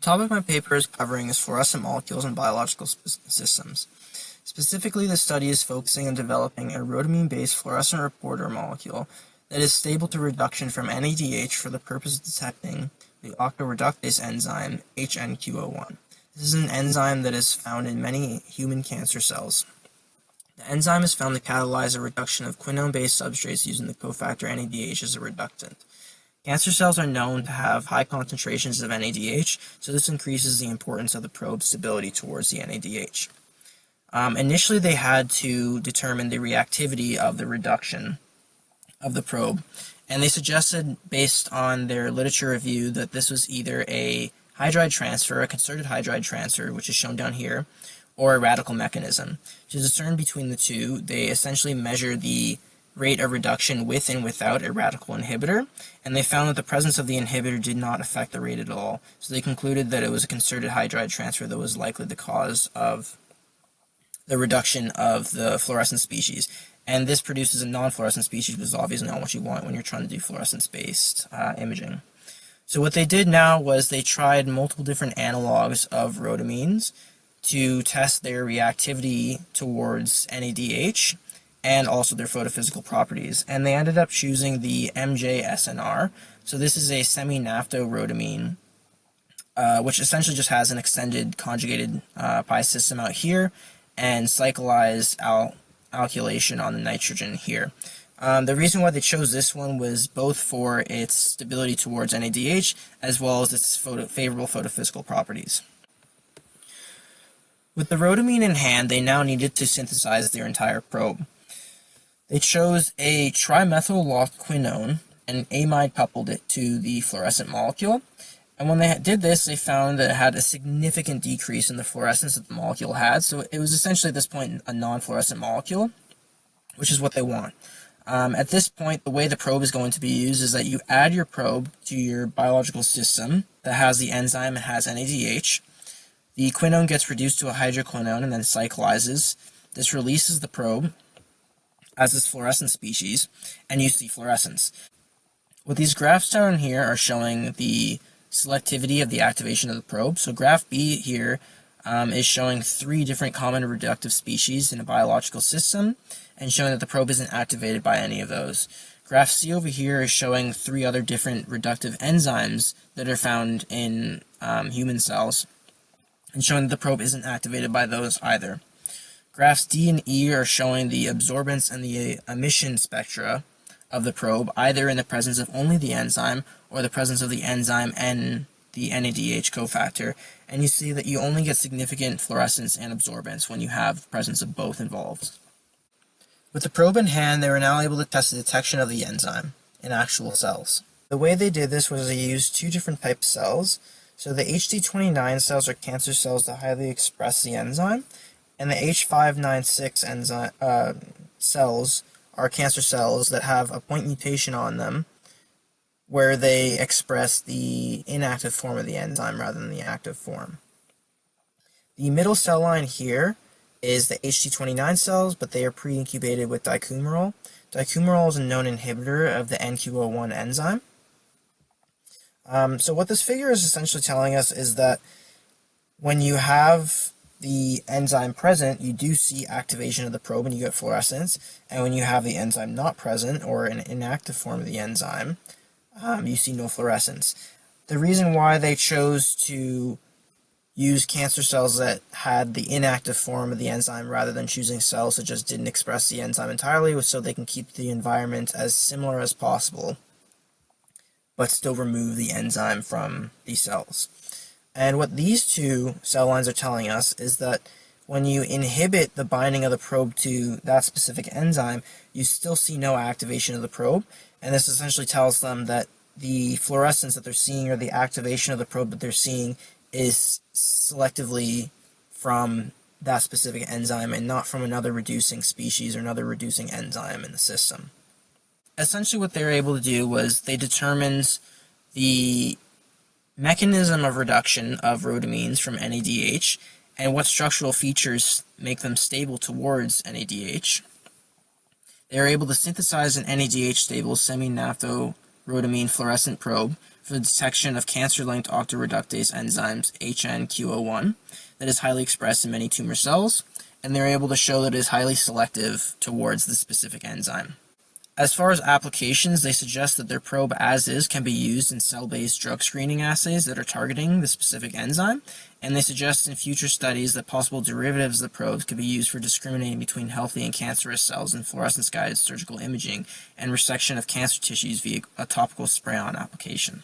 topic my paper is covering is fluorescent molecules in biological systems. Specifically, the study is focusing on developing a rhodamine-based fluorescent reporter molecule that is stable to reduction from NADH for the purpose of detecting the octoreductase enzyme HNQO1. This is an enzyme that is found in many human cancer cells. The enzyme is found to catalyze a reduction of quinone-based substrates using the cofactor NADH as a reductant. Cancer cells are known to have high concentrations of NADH, so this increases the importance of the probe's stability towards the NADH. Initially, they had to determine the reactivity of the reduction of the probe, and they suggested, based on their literature review, that this was either a hydride transfer, a concerted hydride transfer, which is shown down here, or a radical mechanism. To discern between the two, they essentially measure the rate of reduction with and without a radical inhibitor, and they found that the presence of the inhibitor did not affect the rate at all. So they concluded that it was a concerted hydride transfer that was likely the cause of the reduction of the fluorescent species. And this produces a non-fluorescent species, which is obviously not what you want when you're trying to do fluorescence-based imaging. So what they did now was they tried multiple different analogs of rhodamines to test their reactivity towards NADH and also their photophysical properties. And they ended up choosing the MJSNR. So this is a semi-naphtho-rhodamine, which essentially just has an extended conjugated pi system out here and cyclized alkylation on the nitrogen here. The reason why they chose this one was both for its stability towards NADH as well as its favorable photophysical properties. With the rhodamine in hand, they now needed to synthesize their entire probe. They chose a trimethyl quinone and amide coupled it to the fluorescent molecule. And when they did this, they found that it had a significant decrease in the fluorescence that the molecule had. So it was essentially at this point a non-fluorescent molecule, which is what they want. At this point, the way the probe is going to be used is that you add your probe to your biological system that has the enzyme and has NADH. The quinone gets reduced to a hydroquinone and then cyclizes. This releases the probe as this fluorescent species, and you see fluorescence. What these graphs down here are showing the selectivity of the activation of the probe. So graph B here is showing 3 different common reductive species in a biological system and showing that the probe isn't activated by any of those. Graph C over here is showing 3 other different reductive enzymes that are found in human cells and showing that the probe isn't activated by those either. Graphs D and E are showing the absorbance and the emission spectra of the probe, either in the presence of only the enzyme or the presence of the enzyme and the NADH cofactor, and you see that you only get significant fluorescence and absorbance when you have the presence of both involved. With the probe in hand, they were now able to test the detection of the enzyme in actual cells. The way they did this was they used 2 different types of cells. So the HD29 cells are cancer cells that highly express the enzyme, and the H596 enzyme cells are cancer cells that have a point mutation on them where they express the inactive form of the enzyme rather than the active form. The middle cell line here is the HD29 cells, but they are pre-incubated with dicumarol. Dicumarol is a known inhibitor of the NQO1 enzyme. So what this figure is essentially telling us is that when you have the enzyme present, you do see activation of the probe and you get fluorescence, and when you have the enzyme not present, or an inactive form of the enzyme, you see no fluorescence. The reason why they chose to use cancer cells that had the inactive form of the enzyme rather than choosing cells that just didn't express the enzyme entirely was so they can keep the environment as similar as possible, but still remove the enzyme from these cells. And what these 2 cell lines are telling us is that when you inhibit the binding of the probe to that specific enzyme, you still see no activation of the probe, and this essentially tells them that the fluorescence that they're seeing or the activation of the probe that they're seeing is selectively from that specific enzyme and not from another reducing species or another reducing enzyme in the system. Essentially what they were able to do was they determined the mechanism of reduction of rhodamines from NADH and what structural features make them stable towards NADH. They are able to synthesize an NADH stable semi-naphtho rhodamine fluorescent probe for the detection of cancer-linked octoreductase enzymes HNQ01 that is highly expressed in many tumor cells, and they're able to show that it is highly selective towards the specific enzyme. As far as applications, they suggest that their probe as is can be used in cell-based drug screening assays that are targeting the specific enzyme, and they suggest in future studies that possible derivatives of the probes could be used for discriminating between healthy and cancerous cells in fluorescence-guided surgical imaging and resection of cancer tissues via a topical spray-on application.